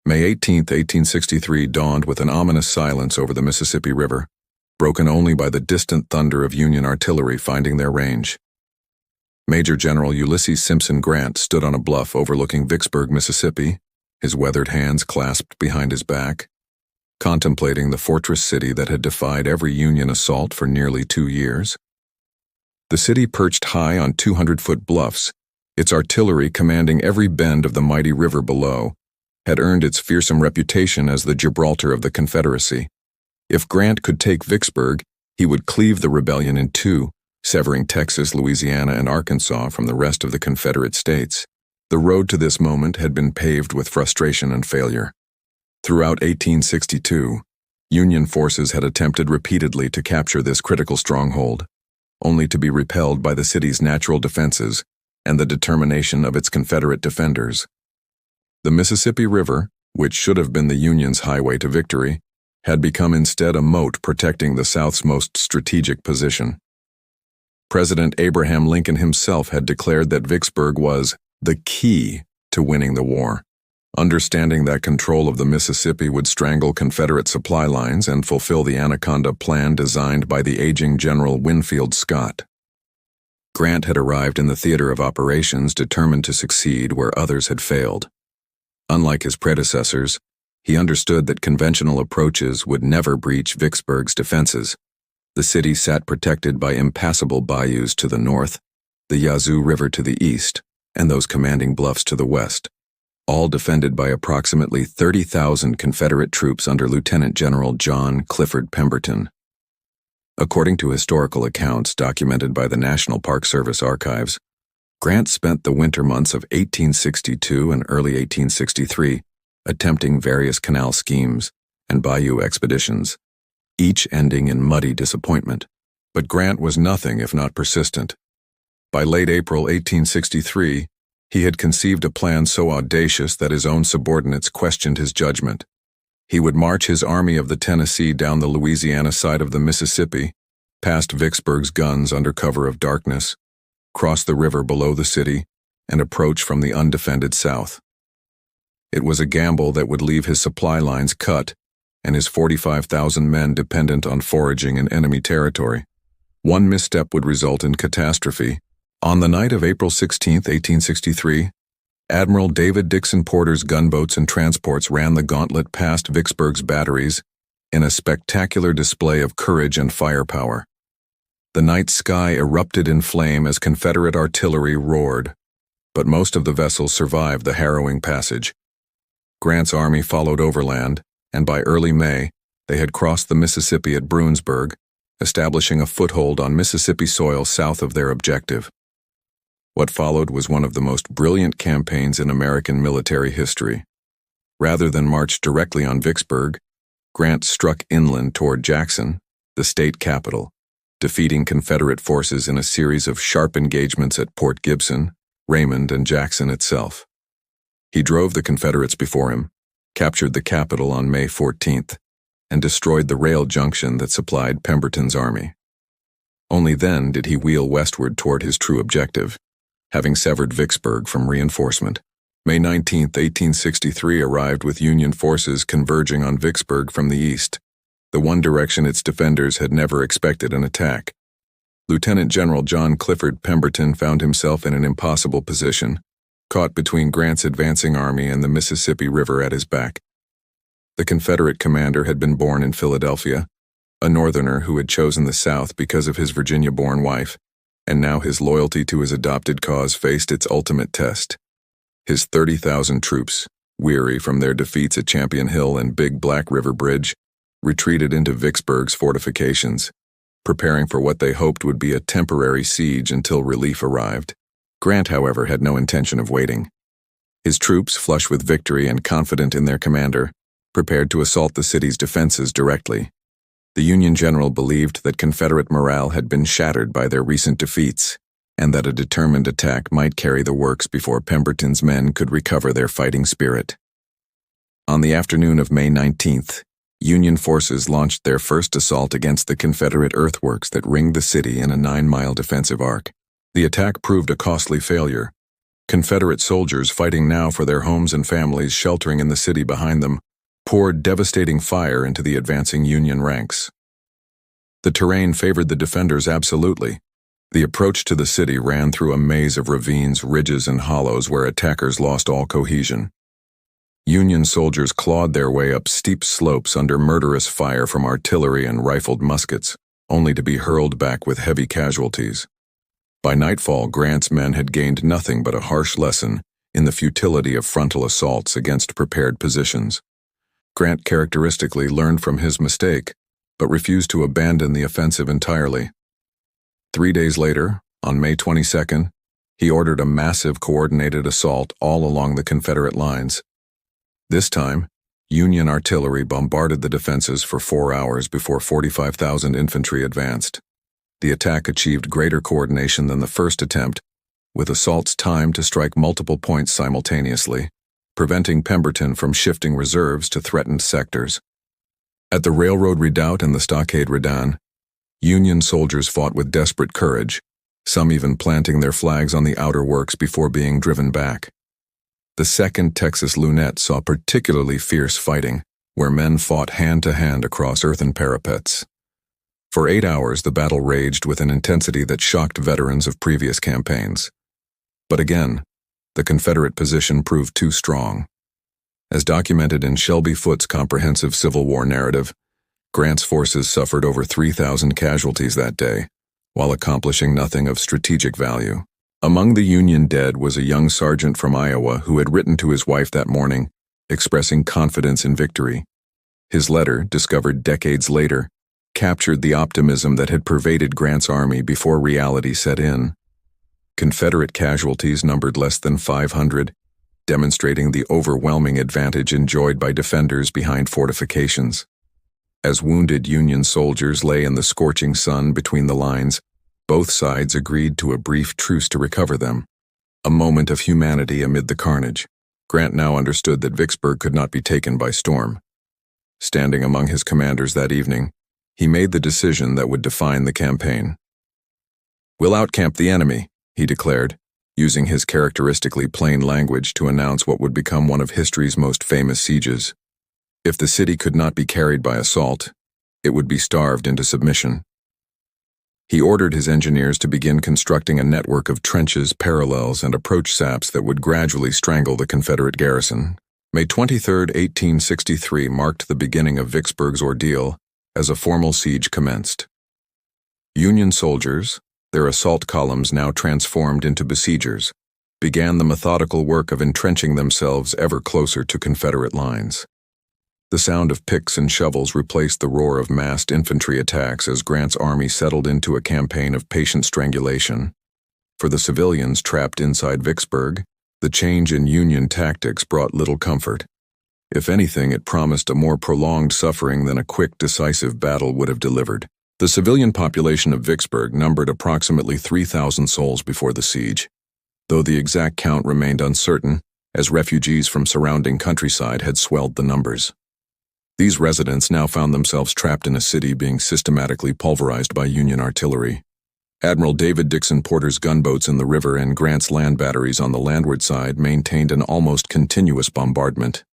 May 18, 1863 dawned with an ominous silence over the Mississippi River, broken only by the distant thunder of Union artillery finding their range. Major General Ulysses Simpson Grant stood on a bluff overlooking Vicksburg, Mississippi, his weathered hands clasped behind his back, contemplating the fortress city that had defied every Union assault for nearly 2 years. The city perched high on 200-foot bluffs, its artillery commanding every bend of the mighty river below, had earned its fearsome reputation as the Gibraltar of the Confederacy. If Grant could take Vicksburg, he would cleave the rebellion in two, severing Texas, Louisiana, and Arkansas from the rest of the Confederate states. The road to this moment had been paved with frustration and failure. Throughout 1862, Union forces had attempted repeatedly to capture this critical stronghold, only to be repelled by the city's natural defenses and the determination of its Confederate defenders. The Mississippi River, which should have been the Union's highway to victory, had become instead a moat protecting the South's most strategic position. President Abraham Lincoln himself had declared that Vicksburg was the key to winning the war, understanding that control of the Mississippi would strangle Confederate supply lines and fulfill the Anaconda Plan designed by the aging General Winfield Scott. Grant had arrived in the theater of operations determined to succeed where others had failed. Unlike his predecessors, he understood that conventional approaches would never breach Vicksburg's defenses. The city sat protected by impassable bayous to the north, the Yazoo River to the east, and those commanding bluffs to the west, all defended by approximately 30,000 Confederate troops under Lieutenant General John Clifford Pemberton. According to historical accounts documented by the National Park Service archives, Grant spent the winter months of 1862 and early 1863 attempting various canal schemes and bayou expeditions, each ending in muddy disappointment. But Grant was nothing if not persistent. By late April 1863, he had conceived a plan so audacious that his own subordinates questioned his judgment. He would march his Army of the Tennessee down the Louisiana side of the Mississippi, past Vicksburg's guns under cover of darkness, cross the river below the city, and approach from the undefended south. It was a gamble that would leave his supply lines cut and his 45,000 men dependent on foraging in enemy territory. One misstep would result in catastrophe. On the night of April 16, 1863, Admiral David Dixon Porter's gunboats and transports ran the gauntlet past Vicksburg's batteries in a spectacular display of courage and firepower. The night sky erupted in flame as Confederate artillery roared, but most of the vessels survived the harrowing passage. Grant's army followed overland, and by early May, they had crossed the Mississippi at Bruinsburg, establishing a foothold on Mississippi soil south of their objective. What followed was one of the most brilliant campaigns in American military history. Rather than march directly on Vicksburg, Grant struck inland toward Jackson, the state capital, defeating Confederate forces in a series of sharp engagements at Port Gibson, Raymond, and Jackson itself. He drove the Confederates before him, captured the capital on May 14th, and destroyed the rail junction that supplied Pemberton's army. Only then did he wheel westward toward his true objective, having severed Vicksburg from reinforcement. May 19, 1863 arrived with Union forces converging on Vicksburg from the east, the one direction its defenders had never expected an attack. Lieutenant General John Clifford Pemberton found himself in an impossible position, caught between Grant's advancing army and the Mississippi River at his back. The Confederate commander had been born in Philadelphia, a northerner who had chosen the South because of his Virginia-born wife, and now his loyalty to his adopted cause faced its ultimate test. His 30,000 troops, weary from their defeats at Champion Hill and Big Black River Bridge, retreated into Vicksburg's fortifications, preparing for what they hoped would be a temporary siege until relief arrived. Grant, however, had no intention of waiting. His troops, flush with victory and confident in their commander, prepared to assault the city's defenses directly. The Union general believed that Confederate morale had been shattered by their recent defeats, and that a determined attack might carry the works before Pemberton's men could recover their fighting spirit. On the afternoon of May 19th, Union forces launched their first assault against the Confederate earthworks that ringed the city in a 9-mile defensive arc. The attack proved a costly failure. Confederate soldiers, fighting now for their homes and families sheltering in the city behind them, poured devastating fire into the advancing Union ranks. The terrain favored the defenders absolutely. The approach to the city ran through a maze of ravines, ridges, and hollows where attackers lost all cohesion. Union soldiers clawed their way up steep slopes under murderous fire from artillery and rifled muskets, only to be hurled back with heavy casualties. By nightfall, Grant's men had gained nothing but a harsh lesson in the futility of frontal assaults against prepared positions. Grant characteristically learned from his mistake, but refused to abandon the offensive entirely. 3 days later, on May 22nd, he ordered a massive coordinated assault all along the Confederate lines. This time, Union artillery bombarded the defenses for 4 hours before 45,000 infantry advanced. The attack achieved greater coordination than the first attempt, with assaults timed to strike multiple points simultaneously, preventing Pemberton from shifting reserves to threatened sectors. At the railroad redoubt and the stockade redan, Union soldiers fought with desperate courage, some even planting their flags on the outer works before being driven back. The 2nd Texas Lunette saw particularly fierce fighting, where men fought hand-to-hand across earthen parapets. For 8 hours, the battle raged with an intensity that shocked veterans of previous campaigns. But again, the Confederate position proved too strong. As documented in Shelby Foote's comprehensive Civil War narrative, Grant's forces suffered over 3,000 casualties that day, while accomplishing nothing of strategic value. Among the Union dead was a young sergeant from Iowa who had written to his wife that morning, expressing confidence in victory. His letter, discovered decades later, captured the optimism that had pervaded Grant's army before reality set in. Confederate casualties numbered less than 500, demonstrating the overwhelming advantage enjoyed by defenders behind fortifications. As wounded Union soldiers lay in the scorching sun between the lines, both sides agreed to a brief truce to recover them. A moment of humanity amid the carnage. Grant now understood that Vicksburg could not be taken by storm. Standing among his commanders that evening, he made the decision that would define the campaign. "We'll outcamp the enemy," he declared, using his characteristically plain language to announce what would become one of history's most famous sieges. If the city could not be carried by assault, it would be starved into submission. He ordered his engineers to begin constructing a network of trenches, parallels, and approach saps that would gradually strangle the Confederate garrison. May 23, 1863 marked the beginning of Vicksburg's ordeal as a formal siege commenced. Union soldiers, their assault columns now transformed into besiegers, began the methodical work of entrenching themselves ever closer to Confederate lines. The sound of picks and shovels replaced the roar of massed infantry attacks as Grant's army settled into a campaign of patient strangulation. For the civilians trapped inside Vicksburg, the change in Union tactics brought little comfort. If anything, it promised a more prolonged suffering than a quick, decisive battle would have delivered. The civilian population of Vicksburg numbered approximately 3,000 souls before the siege, though the exact count remained uncertain, as refugees from surrounding countryside had swelled the numbers. These residents now found themselves trapped in a city being systematically pulverized by Union artillery. Admiral David Dixon Porter's gunboats in the river and Grant's land batteries on the landward side maintained an almost continuous bombardment.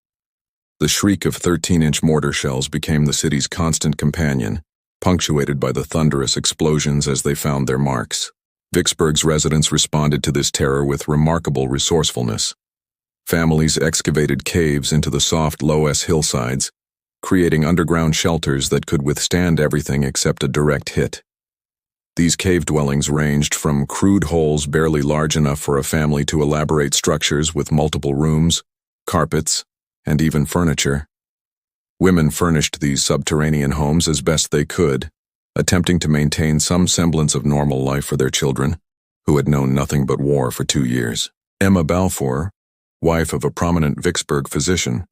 The shriek of 13-inch mortar shells became the city's constant companion, punctuated by the thunderous explosions as they found their marks. Vicksburg's residents responded to this terror with remarkable resourcefulness. Families excavated caves into the soft loess hillsides, creating underground shelters that could withstand everything except a direct hit. These cave dwellings ranged from crude holes barely large enough for a family to elaborate structures with multiple rooms, carpets, and even furniture. Women furnished these subterranean homes as best they could, attempting to maintain some semblance of normal life for their children, who had known nothing but war for 2 years. Emma Balfour, wife of a prominent Vicksburg physician,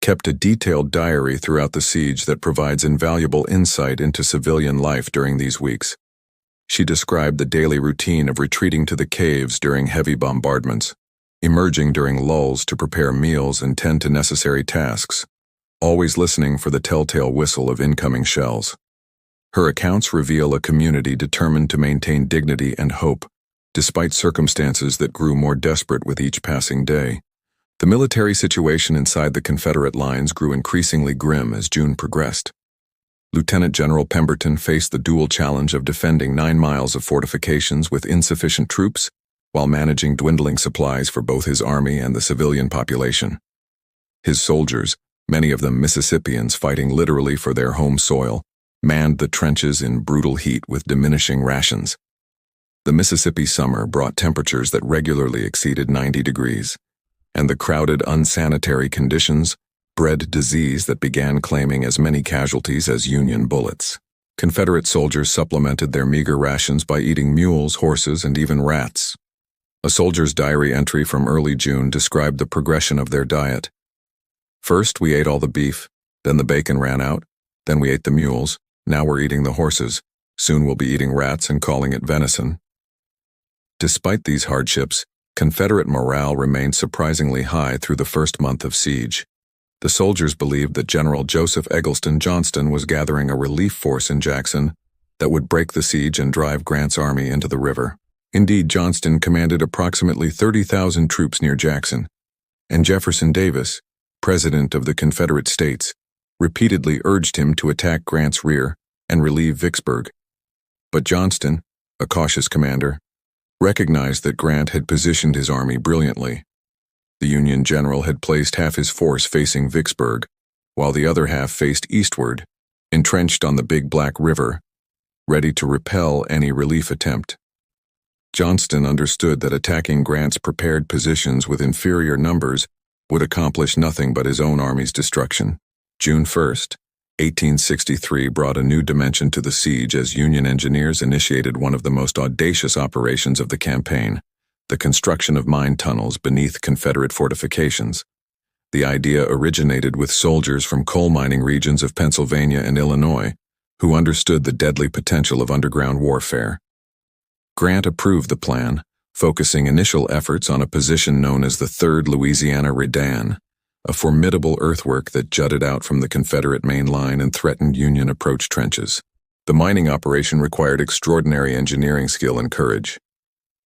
kept a detailed diary throughout the siege that provides invaluable insight into civilian life during these weeks. She described the daily routine of retreating to the caves during heavy bombardments, emerging during lulls to prepare meals and tend to necessary tasks, always listening for the telltale whistle of incoming shells. Her accounts reveal a community determined to maintain dignity and hope, despite circumstances that grew more desperate with each passing day. The military situation inside the Confederate lines grew increasingly grim as June progressed. Lieutenant General Pemberton faced the dual challenge of defending 9 miles of fortifications with insufficient troops while managing dwindling supplies for both his army and the civilian population. His soldiers, many of them Mississippians fighting literally for their home soil, manned the trenches in brutal heat with diminishing rations. The Mississippi summer brought temperatures that regularly exceeded 90 degrees, and the crowded, unsanitary conditions bred disease that began claiming as many casualties as Union bullets. Confederate soldiers supplemented their meager rations by eating mules, horses, and even rats. A soldier's diary entry from early June described the progression of their diet. First, we ate all the beef, then the bacon ran out, then we ate the mules, now we're eating the horses, soon we'll be eating rats and calling it venison. Despite these hardships, Confederate morale remained surprisingly high through the first month of siege. The soldiers believed that General Joseph Eggleston Johnston was gathering a relief force in Jackson that would break the siege and drive Grant's army into the river. Indeed, Johnston commanded approximately 30,000 troops near Jackson, and Jefferson Davis, President of the Confederate States, repeatedly urged him to attack Grant's rear and relieve Vicksburg. But Johnston, a cautious commander, recognized that Grant had positioned his army brilliantly. The Union general had placed half his force facing Vicksburg, while the other half faced eastward, entrenched on the Big Black River, ready to repel any relief attempt. Johnston understood that attacking Grant's prepared positions with inferior numbers would accomplish nothing but his own army's destruction. June 1st, 1863 brought a new dimension to the siege as Union engineers initiated one of the most audacious operations of the campaign, the construction of mine tunnels beneath Confederate fortifications. The idea originated with soldiers from coal mining regions of Pennsylvania and Illinois, who understood the deadly potential of underground warfare. Grant approved the plan, focusing initial efforts on a position known as the 3rd Louisiana Redan, a formidable earthwork that jutted out from the Confederate main line and threatened Union approach trenches. The mining operation required extraordinary engineering skill and courage.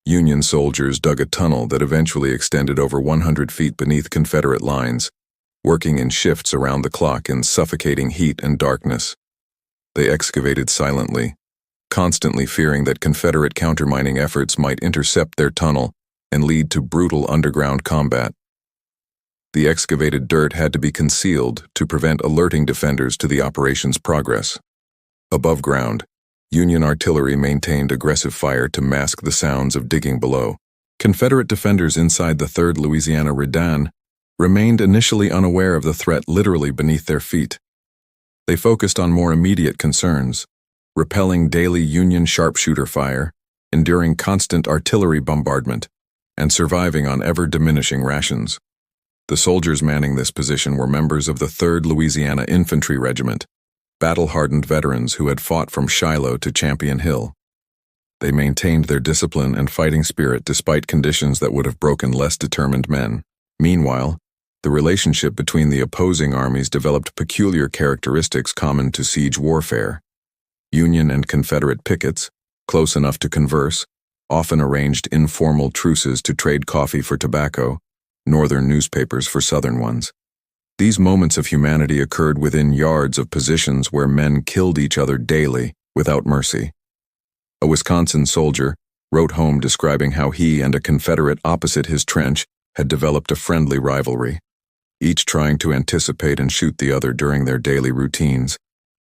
Union soldiers dug a tunnel that eventually extended over 100 feet beneath Confederate lines, working in shifts around the clock in suffocating heat and darkness. They excavated silently, constantly fearing that Confederate countermining efforts might intercept their tunnel and lead to brutal underground combat. The excavated dirt had to be concealed to prevent alerting defenders to the operation's progress. Above ground, Union artillery maintained aggressive fire to mask the sounds of digging below. Confederate defenders inside the 3rd Louisiana Redan remained initially unaware of the threat literally beneath their feet. They focused on more immediate concerns, repelling daily Union sharpshooter fire, enduring constant artillery bombardment, and surviving on ever-diminishing rations. The soldiers manning this position were members of the 3rd Louisiana Infantry Regiment, battle-hardened veterans who had fought from Shiloh to Champion Hill. They maintained their discipline and fighting spirit despite conditions that would have broken less determined men. Meanwhile, the relationship between the opposing armies developed peculiar characteristics common to siege warfare. Union and Confederate pickets, close enough to converse, often arranged informal truces to trade coffee for tobacco, Northern newspapers for Southern ones. These moments of humanity occurred within yards of positions where men killed each other daily without mercy. A Wisconsin soldier wrote home describing how he and a Confederate opposite his trench had developed a friendly rivalry, each trying to anticipate and shoot the other during their daily routines,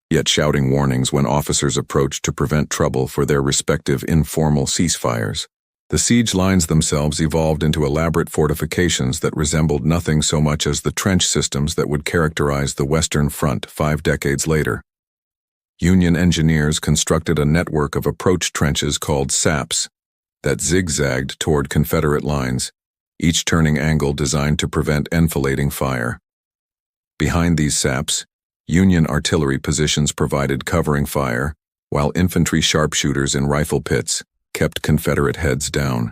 yet shouting warnings when officers approached to prevent trouble for their respective informal ceasefires. The siege lines themselves evolved into elaborate fortifications that resembled nothing so much as the trench systems that would characterize the Western Front 5 decades later. Union engineers constructed a network of approach trenches called saps that zigzagged toward Confederate lines, each turning angle designed to prevent enfilading fire. Behind these saps, Union artillery positions provided covering fire, while infantry sharpshooters in rifle pits kept Confederate heads down.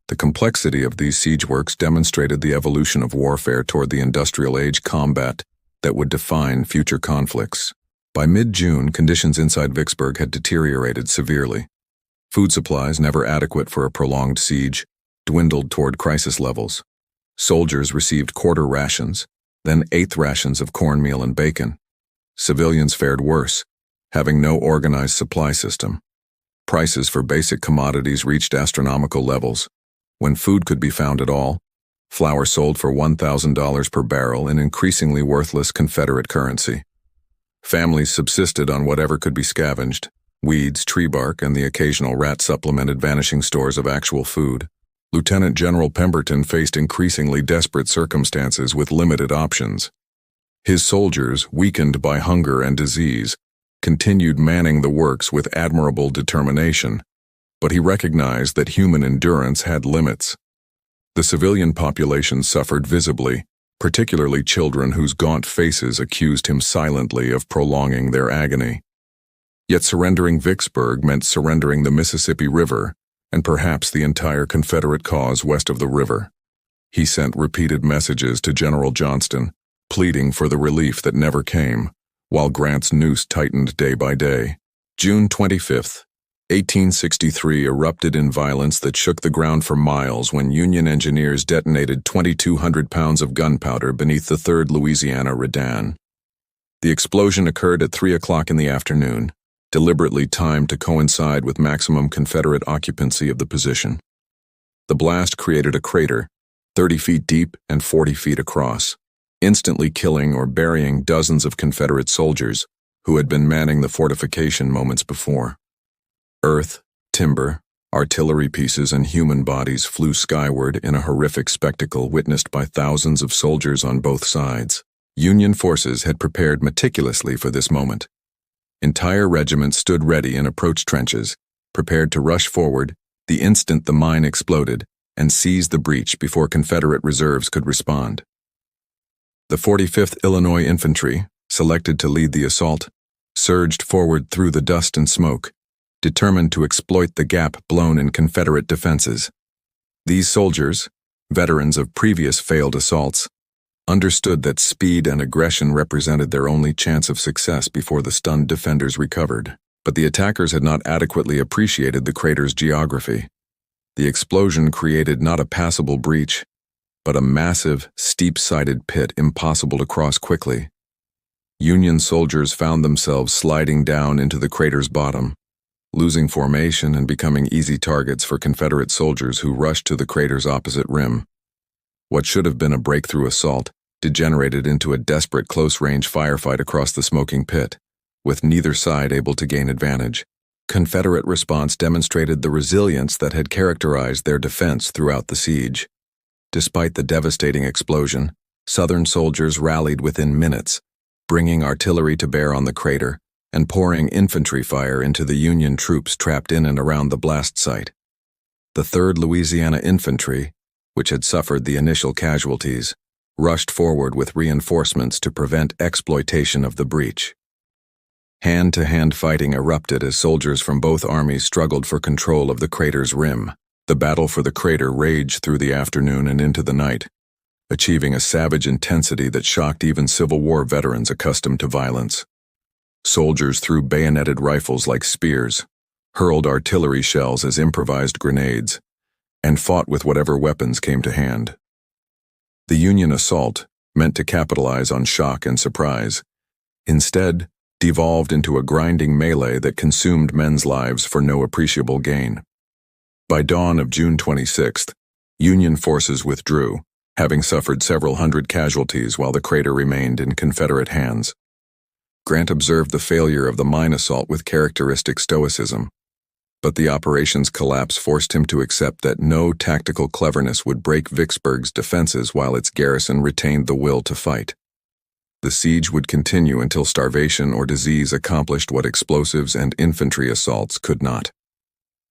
The complexity of these siege works demonstrated the evolution of warfare toward the industrial age combat that would define future conflicts. By mid-June, conditions inside Vicksburg had deteriorated severely. Food supplies, never adequate for a prolonged siege, dwindled toward crisis levels. Soldiers received quarter rations, then eighth rations of cornmeal and bacon. Civilians fared worse, having no organized supply system. Prices for basic commodities reached astronomical levels. When food could be found at all, flour sold for $1,000 per barrel in increasingly worthless Confederate currency. Families subsisted on whatever could be scavenged. Weeds, tree bark, and the occasional rat supplemented vanishing stores of actual food. Lieutenant General Pemberton faced increasingly desperate circumstances with limited options. His soldiers, weakened by hunger and disease, continued manning the works with admirable determination, but he recognized that human endurance had limits. The civilian population suffered visibly, particularly children whose gaunt faces accused him silently of prolonging their agony. Yet surrendering Vicksburg meant surrendering the Mississippi River and perhaps the entire Confederate cause west of the river. He sent repeated messages to General Johnston, pleading for the relief that never came, while Grant's noose tightened day by day. June 25, 1863 erupted in violence that shook the ground for miles when Union engineers detonated 2,200 pounds of gunpowder beneath the 3rd Louisiana Redan. The explosion occurred at 3 o'clock in the afternoon, deliberately timed to coincide with maximum Confederate occupancy of the position. The blast created a crater, 30 feet deep and 40 feet across, instantly killing or burying dozens of Confederate soldiers who had been manning the fortification moments before. Earth, timber, artillery pieces, and human bodies flew skyward in a horrific spectacle witnessed by thousands of soldiers on both sides. Union forces had prepared meticulously for this moment. Entire regiments stood ready in approach trenches, prepared to rush forward the instant the mine exploded and seize the breach before Confederate reserves could respond. The 45th Illinois Infantry, selected to lead the assault, surged forward through the dust and smoke, determined to exploit the gap blown in Confederate defenses. These soldiers, veterans of previous failed assaults, understood that speed and aggression represented their only chance of success before the stunned defenders recovered. But the attackers had not adequately appreciated the crater's geography. The explosion created not a passable breach, but a massive, steep-sided pit impossible to cross quickly. Union soldiers found themselves sliding down into the crater's bottom, losing formation and becoming easy targets for Confederate soldiers who rushed to the crater's opposite rim. What should have been a breakthrough assault degenerated into a desperate close-range firefight across the smoking pit, with neither side able to gain advantage. Confederate response demonstrated the resilience that had characterized their defense throughout the siege. Despite the devastating explosion, Southern soldiers rallied within minutes, bringing artillery to bear on the crater and pouring infantry fire into the Union troops trapped in and around the blast site. The 3rd Louisiana Infantry, which had suffered the initial casualties, rushed forward with reinforcements to prevent exploitation of the breach. Hand-to-hand fighting erupted as soldiers from both armies struggled for control of the crater's rim. The battle for the crater raged through the afternoon and into the night, achieving a savage intensity that shocked even Civil War veterans accustomed to violence. Soldiers threw bayoneted rifles like spears, hurled artillery shells as improvised grenades, and fought with whatever weapons came to hand. The Union assault, meant to capitalize on shock and surprise, instead devolved into a grinding melee that consumed men's lives for no appreciable gain. By dawn of June 26th, Union forces withdrew, having suffered several hundred casualties while the crater remained in Confederate hands. Grant observed the failure of the mine assault with characteristic stoicism, but the operation's collapse forced him to accept that no tactical cleverness would break Vicksburg's defenses while its garrison retained the will to fight. The siege would continue until starvation or disease accomplished what explosives and infantry assaults could not.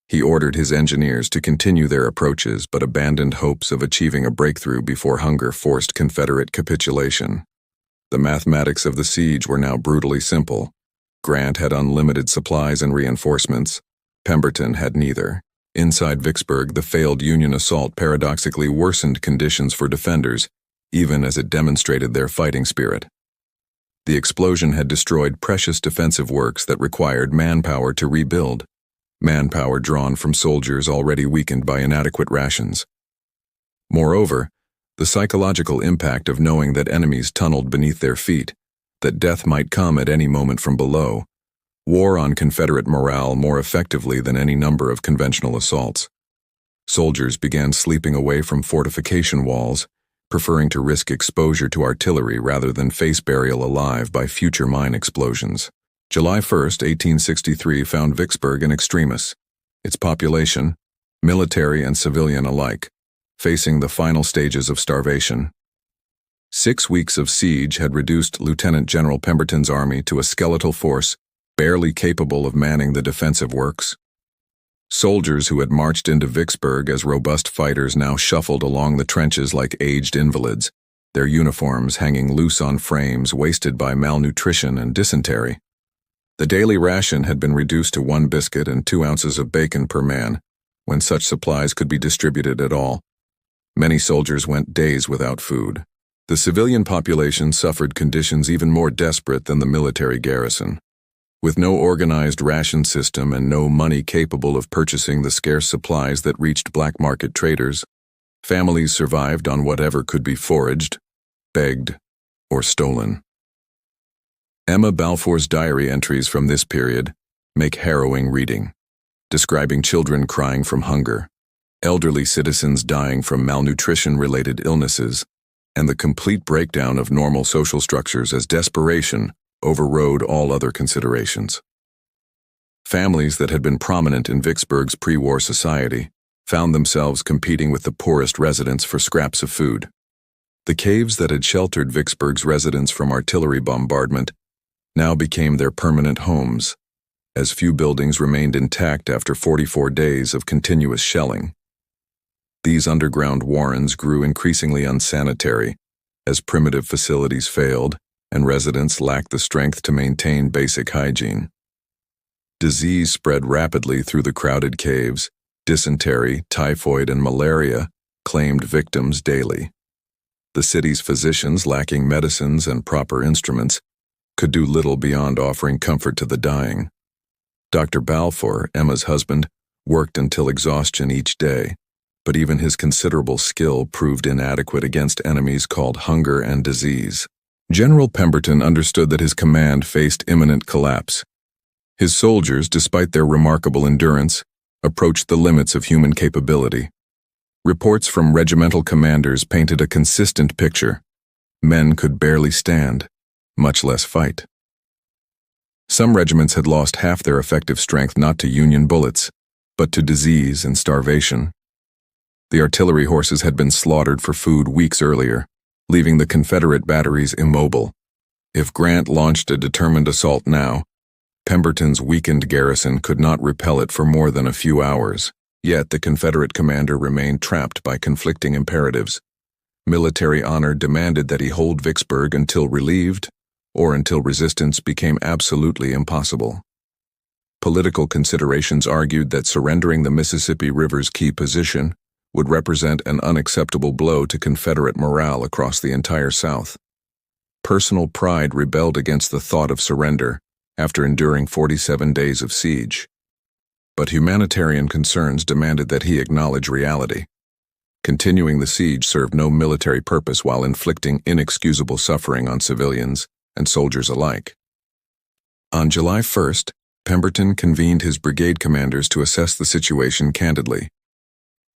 He ordered his engineers to continue their approaches but abandoned hopes of achieving a breakthrough before hunger forced Confederate capitulation. The mathematics of the siege were now brutally simple. Grant had unlimited supplies and reinforcements. Pemberton had neither. Inside Vicksburg, the failed Union assault paradoxically worsened conditions for defenders, even as it demonstrated their fighting spirit. The explosion had destroyed precious defensive works that required manpower to rebuild. manpower drawn from soldiers already weakened by inadequate rations. Moreover, the psychological impact of knowing that enemies tunneled beneath their feet, that death might come at any moment from below, wore on Confederate morale more effectively than any number of conventional assaults. Soldiers began sleeping away from fortification walls, preferring to risk exposure to artillery rather than face burial alive by future mine explosions. July 1, 1863 found Vicksburg in extremis, its population, military and civilian alike, facing the final stages of starvation. 6 weeks of siege had reduced Lieutenant General Pemberton's army to a skeletal force barely capable of manning the defensive works. Soldiers who had marched into Vicksburg as robust fighters now shuffled along the trenches like aged invalids, their uniforms hanging loose on frames wasted by malnutrition and dysentery. The daily ration had been reduced to 1 biscuit and 2 ounces of bacon per man, when such supplies could be distributed at all. Many soldiers went days without food. The civilian population suffered conditions even more desperate than the military garrison. With no organized ration system and no money capable of purchasing the scarce supplies that reached black market traders, families survived on whatever could be foraged, begged, or stolen. Emma Balfour's diary entries from this period make harrowing reading, describing children crying from hunger, elderly citizens dying from malnutrition-related illnesses, and the complete breakdown of normal social structures as desperation overrode all other considerations. Families that had been prominent in Vicksburg's pre-war society found themselves competing with the poorest residents for scraps of food. The caves that had sheltered Vicksburg's residents from artillery bombardment now became their permanent homes, as few buildings remained intact after 44 days of continuous shelling. These underground warrens grew increasingly unsanitary as primitive facilities failed and residents lacked the strength to maintain basic hygiene. Disease spread rapidly through the crowded caves. Dysentery, typhoid, and malaria claimed victims daily. The city's physicians, lacking medicines and proper instruments, could do little beyond offering comfort to the dying. Dr. Balfour, Emma's husband, worked until exhaustion each day, but even his considerable skill proved inadequate against enemies called hunger and disease. General Pemberton understood that his command faced imminent collapse. His soldiers, despite their remarkable endurance, approached the limits of human capability. Reports from regimental commanders painted a consistent picture. Men could barely stand, much less fight. Some regiments had lost half their effective strength not to Union bullets, but to disease and starvation. The artillery horses had been slaughtered for food weeks earlier, leaving the Confederate batteries immobile. If Grant launched a determined assault now, Pemberton's weakened garrison could not repel it for more than a few hours. Yet the Confederate commander remained trapped by conflicting imperatives. Military honor demanded that he hold Vicksburg until relieved, or until resistance became absolutely impossible. Political considerations argued that surrendering the Mississippi River's key position would represent an unacceptable blow to Confederate morale across the entire South. Personal pride rebelled against the thought of surrender after enduring 47 days of siege. But humanitarian concerns demanded that he acknowledge reality. Continuing the siege served no military purpose while inflicting inexcusable suffering on civilians and soldiers alike. On July 1st, Pemberton convened his brigade commanders to assess the situation candidly.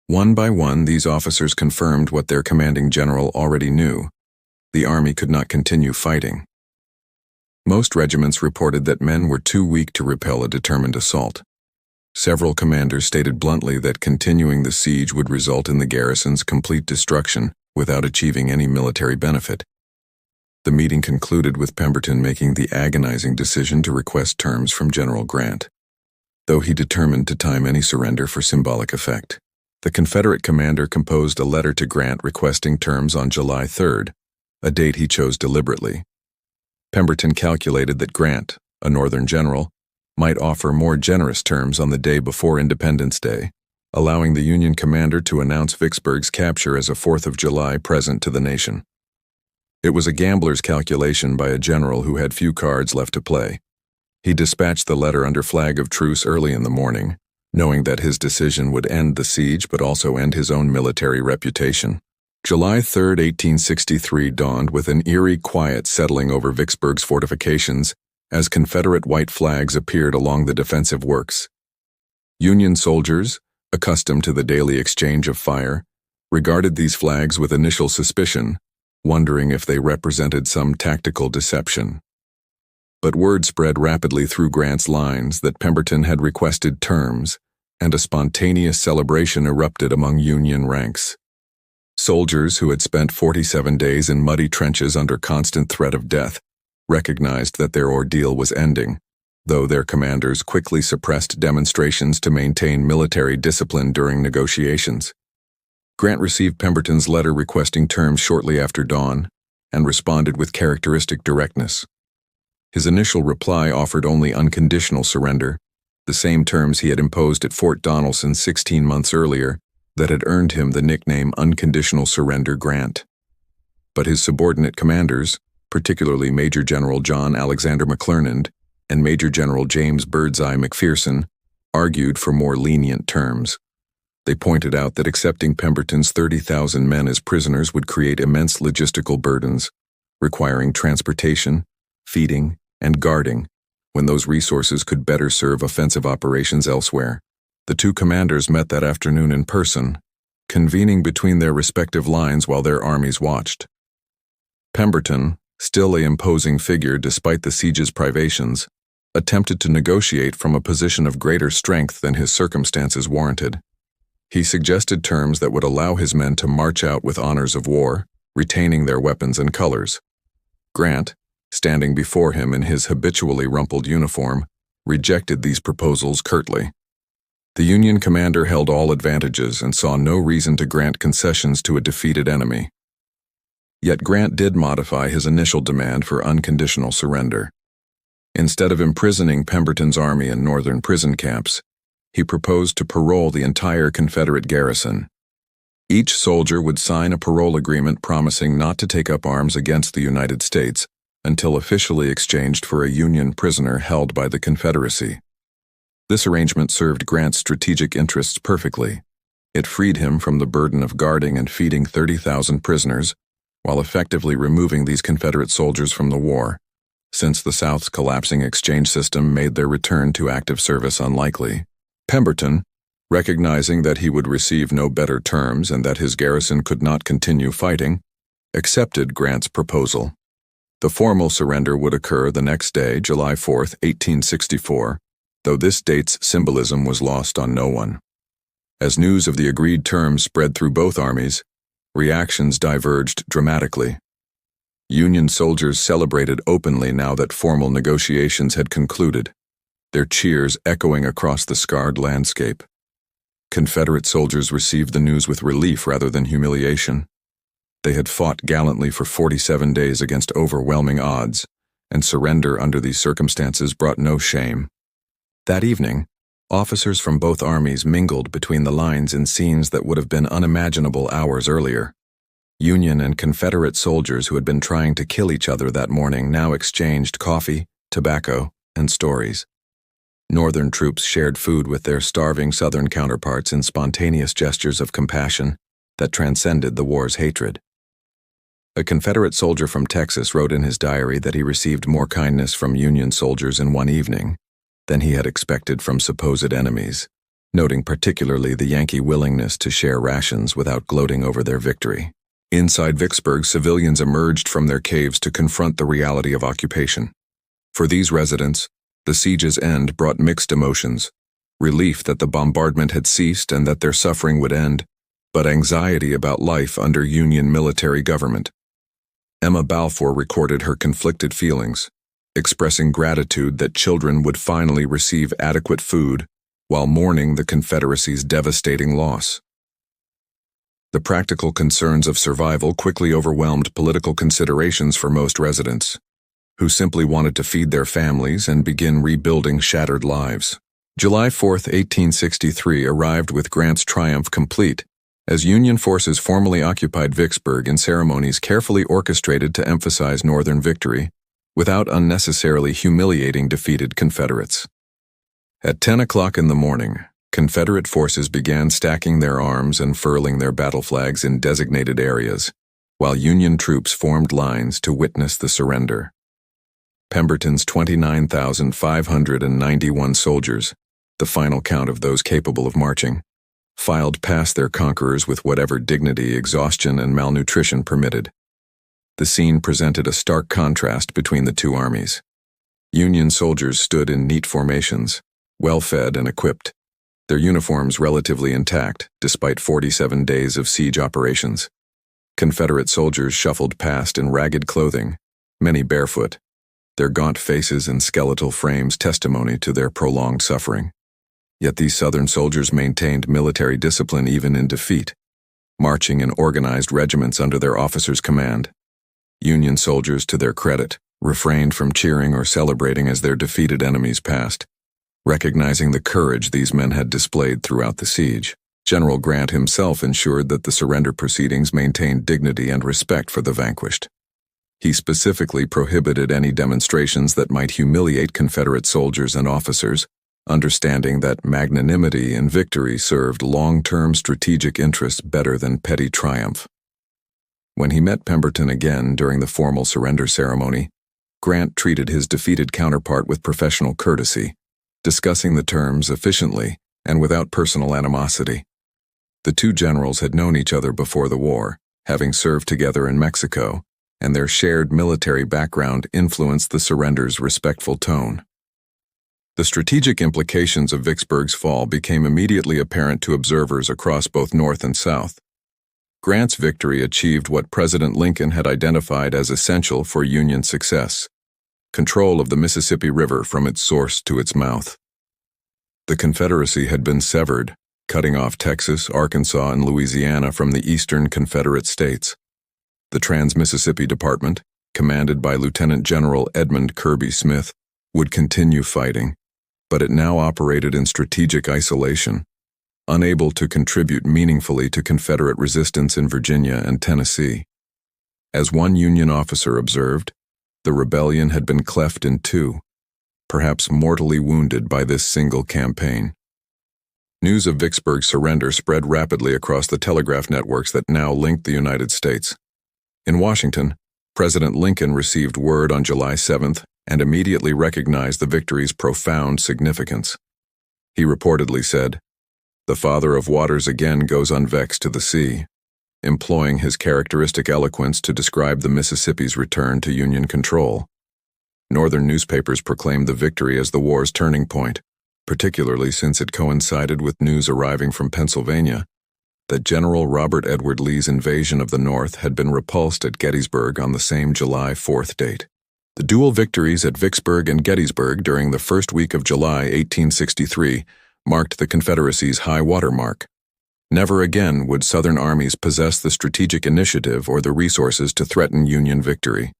One by one, these officers confirmed what their commanding general already knew: the army could not continue fighting. Most regiments reported that men were too weak to repel a determined assault. Several commanders stated bluntly that continuing the siege would result in the garrison's complete destruction without achieving any military benefit. The meeting concluded with Pemberton making the agonizing decision to request terms from General Grant, though he determined to time any surrender for symbolic effect. The Confederate commander composed a letter to Grant requesting terms on July 3rd, a date he chose deliberately. Pemberton calculated that Grant, a Northern general, might offer more generous terms on the day before Independence Day, allowing the Union commander to announce Vicksburg's capture as a 4th of July present to the nation. It was a gambler's calculation by a general who had few cards left to play. He dispatched the letter under flag of truce early in the morning, knowing that his decision would end the siege but also end his own military reputation. July 3, 1863 dawned with an eerie quiet settling over Vicksburg's fortifications as Confederate white flags appeared along the defensive works. Union soldiers, accustomed to the daily exchange of fire, regarded these flags with initial suspicion, wondering if they represented some tactical deception. But word spread rapidly through Grant's lines that Pemberton had requested terms, and a spontaneous celebration erupted among Union ranks. Soldiers who had spent 47 days in muddy trenches under constant threat of death recognized that their ordeal was ending, though their commanders quickly suppressed demonstrations to maintain military discipline during negotiations. Grant received Pemberton's letter requesting terms shortly after dawn and responded with characteristic directness. His initial reply offered only unconditional surrender, the same terms he had imposed at Fort Donelson 16 months earlier that had earned him the nickname Unconditional Surrender Grant. But his subordinate commanders, particularly Major General John Alexander McClernand and Major General James Birdseye McPherson, argued for more lenient terms. They pointed out that accepting Pemberton's 30,000 men as prisoners would create immense logistical burdens, requiring transportation, feeding, and guarding, when those resources could better serve offensive operations elsewhere. The two commanders met that afternoon in person, convening between their respective lines while their armies watched. Pemberton, still an imposing figure despite the siege's privations, attempted to negotiate from a position of greater strength than his circumstances warranted. He suggested terms that would allow his men to march out with honors of war, retaining their weapons and colors. Grant, standing before him in his habitually rumpled uniform, rejected these proposals curtly. The Union commander held all advantages and saw no reason to grant concessions to a defeated enemy. Yet Grant did modify his initial demand for unconditional surrender. Instead of imprisoning Pemberton's army in northern prison camps, he proposed to parole the entire Confederate garrison. Each soldier would sign a parole agreement promising not to take up arms against the United States until officially exchanged for a Union prisoner held by the Confederacy. This arrangement served Grant's strategic interests perfectly. It freed him from the burden of guarding and feeding 30,000 prisoners, while effectively removing these Confederate soldiers from the war, since the South's collapsing exchange system made their return to active service unlikely. Pemberton, recognizing that he would receive no better terms and that his garrison could not continue fighting, accepted Grant's proposal. The formal surrender would occur the next day, July 4, 1864, though this date's symbolism was lost on no one. As news of the agreed terms spread through both armies, reactions diverged dramatically. Union soldiers celebrated openly now that formal negotiations had concluded, their cheers echoing across the scarred landscape. Confederate soldiers received the news with relief rather than humiliation. They had fought gallantly for 47 days against overwhelming odds, and surrender under these circumstances brought no shame. That evening, officers from both armies mingled between the lines in scenes that would have been unimaginable hours earlier. Union and Confederate soldiers who had been trying to kill each other that morning now exchanged coffee, tobacco, and stories. Northern troops shared food with their starving Southern counterparts in spontaneous gestures of compassion that transcended the war's hatred. A Confederate soldier from Texas wrote in his diary that he received more kindness from Union soldiers in one evening than he had expected from supposed enemies, noting particularly the Yankee willingness to share rations without gloating over their victory. Inside Vicksburg, civilians emerged from their caves to confront the reality of occupation. For these residents, the siege's end brought mixed emotions: relief that the bombardment had ceased and that their suffering would end, but anxiety about life under Union military government. Emma Balfour recorded her conflicted feelings, expressing gratitude that children would finally receive adequate food while mourning the Confederacy's devastating loss. The practical concerns of survival quickly overwhelmed political considerations for most residents, who simply wanted to feed their families and begin rebuilding shattered lives. July 4, 1863 arrived with Grant's triumph complete, as Union forces formally occupied Vicksburg in ceremonies carefully orchestrated to emphasize Northern victory, without unnecessarily humiliating defeated Confederates. At 10 o'clock in the morning, Confederate forces began stacking their arms and furling their battle flags in designated areas, while Union troops formed lines to witness the surrender. Pemberton's 29,591 soldiers, the final count of those capable of marching, filed past their conquerors with whatever dignity exhaustion and malnutrition permitted. The scene presented a stark contrast between the two armies. Union soldiers stood in neat formations, well-fed and equipped, their uniforms relatively intact despite 47 days of siege operations. Confederate soldiers shuffled past in ragged clothing, many barefoot, their gaunt faces and skeletal frames testimony to their prolonged suffering. Yet these Southern soldiers maintained military discipline even in defeat, marching in organized regiments under their officers' command. Union soldiers, to their credit, refrained from cheering or celebrating as their defeated enemies passed, recognizing the courage these men had displayed throughout the siege. General Grant himself ensured that the surrender proceedings maintained dignity and respect for the vanquished. He specifically prohibited any demonstrations that might humiliate Confederate soldiers and officers, understanding that magnanimity in victory served long-term strategic interests better than petty triumph. When he met Pemberton again during the formal surrender ceremony, Grant treated his defeated counterpart with professional courtesy, discussing the terms efficiently and without personal animosity. The two generals had known each other before the war, having served together in Mexico, and their shared military background influenced the surrender's respectful tone. The strategic implications of Vicksburg's fall became immediately apparent to observers across both North and South. Grant's victory achieved what President Lincoln had identified as essential for Union success: control of the Mississippi River from its source to its mouth. The Confederacy had been severed, cutting off Texas, Arkansas, and Louisiana from the eastern Confederate states. The Trans-Mississippi Department, commanded by Lieutenant General Edmund Kirby Smith, would continue fighting, but it now operated in strategic isolation, unable to contribute meaningfully to Confederate resistance in Virginia and Tennessee. As one Union officer observed, the rebellion had been cleft in two, perhaps mortally wounded by this single campaign. News of Vicksburg's surrender spread rapidly across the telegraph networks that now linked the United States. In Washington, President Lincoln received word on July 7th and immediately recognized the victory's profound significance. He reportedly said, "The Father of Waters again goes unvexed to the sea," employing his characteristic eloquence to describe the Mississippi's return to Union control. Northern newspapers proclaimed the victory as the war's turning point, particularly since it coincided with news arriving from Pennsylvania that General Robert Edward Lee's invasion of the North had been repulsed at Gettysburg on the same July 4th date. The dual victories at Vicksburg and Gettysburg during the first week of July 1863 marked the Confederacy's high water mark. Never again would Southern armies possess the strategic initiative or the resources to threaten Union victory.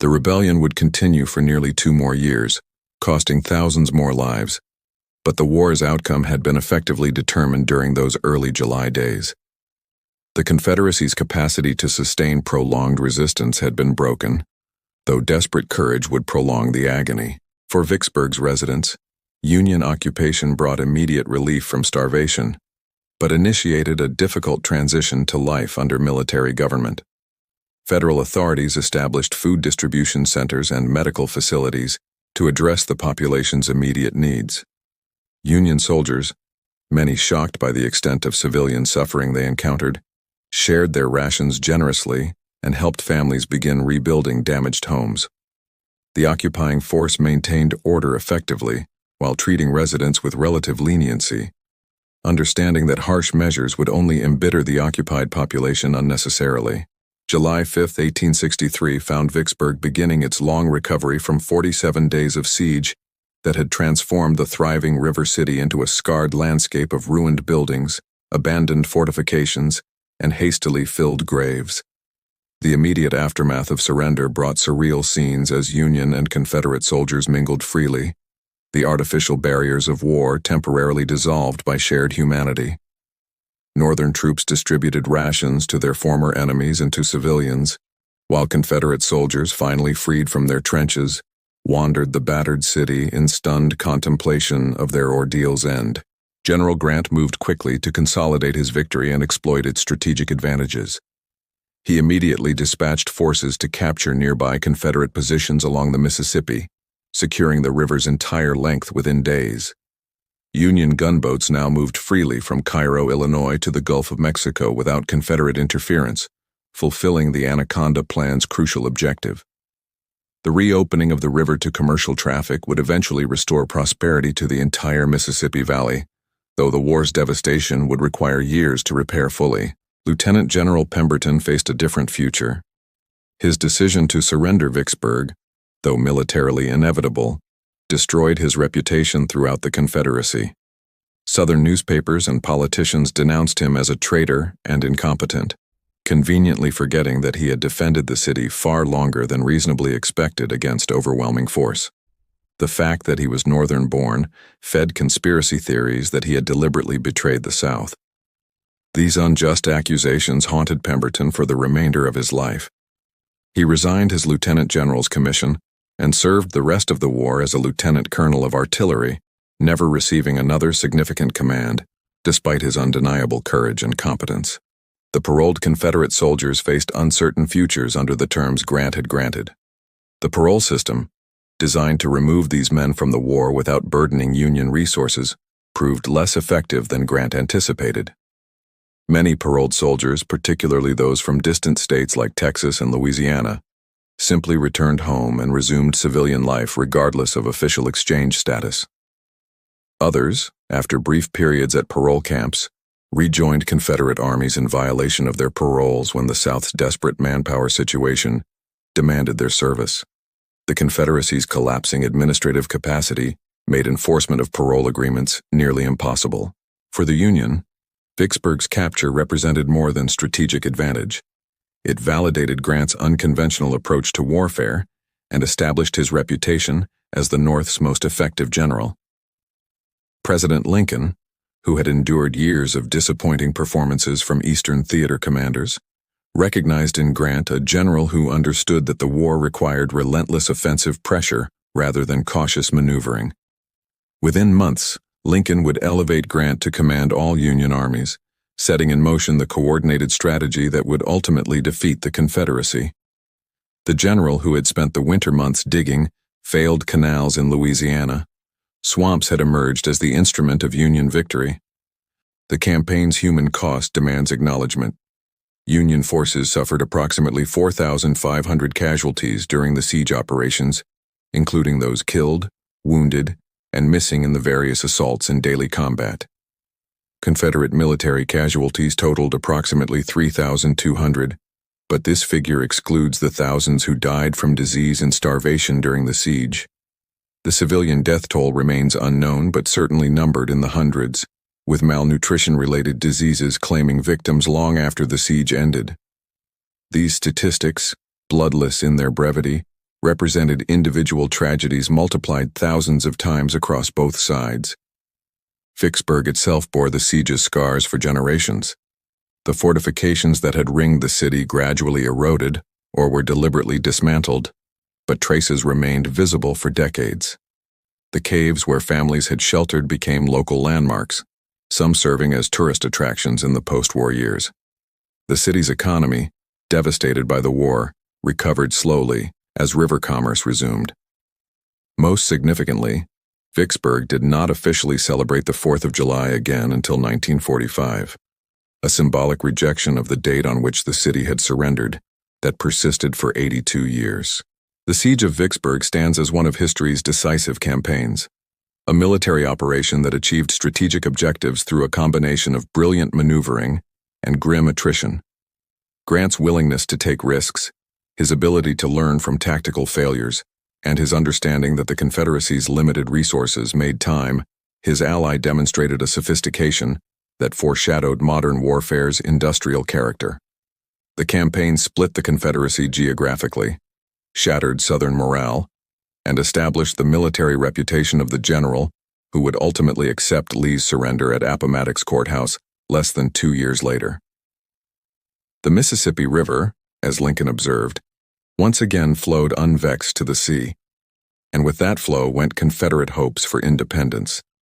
The rebellion would continue for nearly 2 more years, costing thousands more lives, but the war's outcome had been effectively determined during those early July days. The Confederacy's capacity to sustain prolonged resistance had been broken, though desperate courage would prolong the agony. For Vicksburg's residents, Union occupation brought immediate relief from starvation, but initiated a difficult transition to life under military government. Federal authorities established food distribution centers and medical facilities to address the population's immediate needs. Union soldiers, many shocked by the extent of civilian suffering they encountered, shared their rations generously and helped families begin rebuilding damaged homes. The occupying force maintained order effectively while treating residents with relative leniency, understanding that harsh measures would only embitter the occupied population unnecessarily. July 5, 1863 found Vicksburg beginning its long recovery from 47 days of siege that had transformed the thriving river city into a scarred landscape of ruined buildings, abandoned fortifications, and hastily filled graves. The immediate aftermath of surrender brought surreal scenes as Union and Confederate soldiers mingled freely, the artificial barriers of war temporarily dissolved by shared humanity. Northern troops distributed rations to their former enemies and to civilians, while Confederate soldiers, finally freed from their trenches, wandered the battered city in stunned contemplation of their ordeal's end. General Grant moved quickly to consolidate his victory and exploit its strategic advantages. He immediately dispatched forces to capture nearby Confederate positions along the Mississippi, securing the river's entire length within days. Union gunboats now moved freely from Cairo, Illinois to the Gulf of Mexico without Confederate interference, fulfilling the Anaconda Plan's crucial objective. The reopening of the river to commercial traffic would eventually restore prosperity to the entire Mississippi Valley, though the war's devastation would require years to repair fully. Lieutenant General Pemberton faced a different future. His decision to surrender Vicksburg, though militarily inevitable, destroyed his reputation throughout the Confederacy. Southern newspapers and politicians denounced him as a traitor and incompetent, conveniently forgetting that he had defended the city far longer than reasonably expected against overwhelming force. The fact that he was Northern-born fed conspiracy theories that he had deliberately betrayed the South. These unjust accusations haunted Pemberton for the remainder of his life. He resigned his lieutenant general's commission and served the rest of the war as a lieutenant colonel of artillery, never receiving another significant command, despite his undeniable courage and competence. The paroled Confederate soldiers faced uncertain futures under the terms Grant had granted. The parole system, designed to remove these men from the war without burdening Union resources, proved less effective than Grant anticipated. Many paroled soldiers, particularly those from distant states like Texas and Louisiana, simply returned home and resumed civilian life regardless of official exchange status. Others, after brief periods at parole camps, rejoined Confederate armies in violation of their paroles when the South's desperate manpower situation demanded their service. The Confederacy's collapsing administrative capacity made enforcement of parole agreements nearly impossible. For the Union, Vicksburg's capture represented more than strategic advantage. It validated Grant's unconventional approach to warfare and established his reputation as the North's most effective general. President Lincoln, who had endured years of disappointing performances from Eastern theater commanders, recognized in Grant a general who understood that the war required relentless offensive pressure rather than cautious maneuvering. Within months, Lincoln would elevate Grant to command all Union armies, setting in motion the coordinated strategy that would ultimately defeat the Confederacy. The general who had spent the winter months digging failed canals in Louisiana, swamps had emerged as the instrument of Union victory. The campaign's human cost demands acknowledgement. Union forces suffered approximately 4,500 casualties during the siege operations, including those killed, wounded, and missing in the various assaults and daily combat. Confederate military casualties totaled approximately 3,200, but this figure excludes the thousands who died from disease and starvation during the siege. The civilian death toll remains unknown but certainly numbered in the hundreds, with malnutrition-related diseases claiming victims long after the siege ended. These statistics, bloodless in their brevity, represented individual tragedies multiplied thousands of times across both sides. Vicksburg itself bore the siege's scars for generations. The fortifications that had ringed the city gradually eroded or were deliberately dismantled, but traces remained visible for decades. The caves where families had sheltered became local landmarks, some serving as tourist attractions in the post-war years. The city's economy, devastated by the war, recovered slowly as river commerce resumed. Most significantly, Vicksburg did not officially celebrate the 4th of July again until 1945, a symbolic rejection of the date on which the city had surrendered that persisted for 82 years. The Siege of Vicksburg stands as one of history's decisive campaigns, a military operation that achieved strategic objectives through a combination of brilliant maneuvering and grim attrition. Grant's willingness to take risks, his ability to learn from tactical failures, and his understanding that the Confederacy's limited resources made time, his ally demonstrated a sophistication that foreshadowed modern warfare's industrial character. The campaign split the Confederacy geographically, shattered Southern morale, and established the military reputation of the general who would ultimately accept Lee's surrender at Appomattox Courthouse less than 2 years later. The Mississippi River, as Lincoln observed, once again flowed unvexed to the sea, and with that flow went Confederate hopes for independence.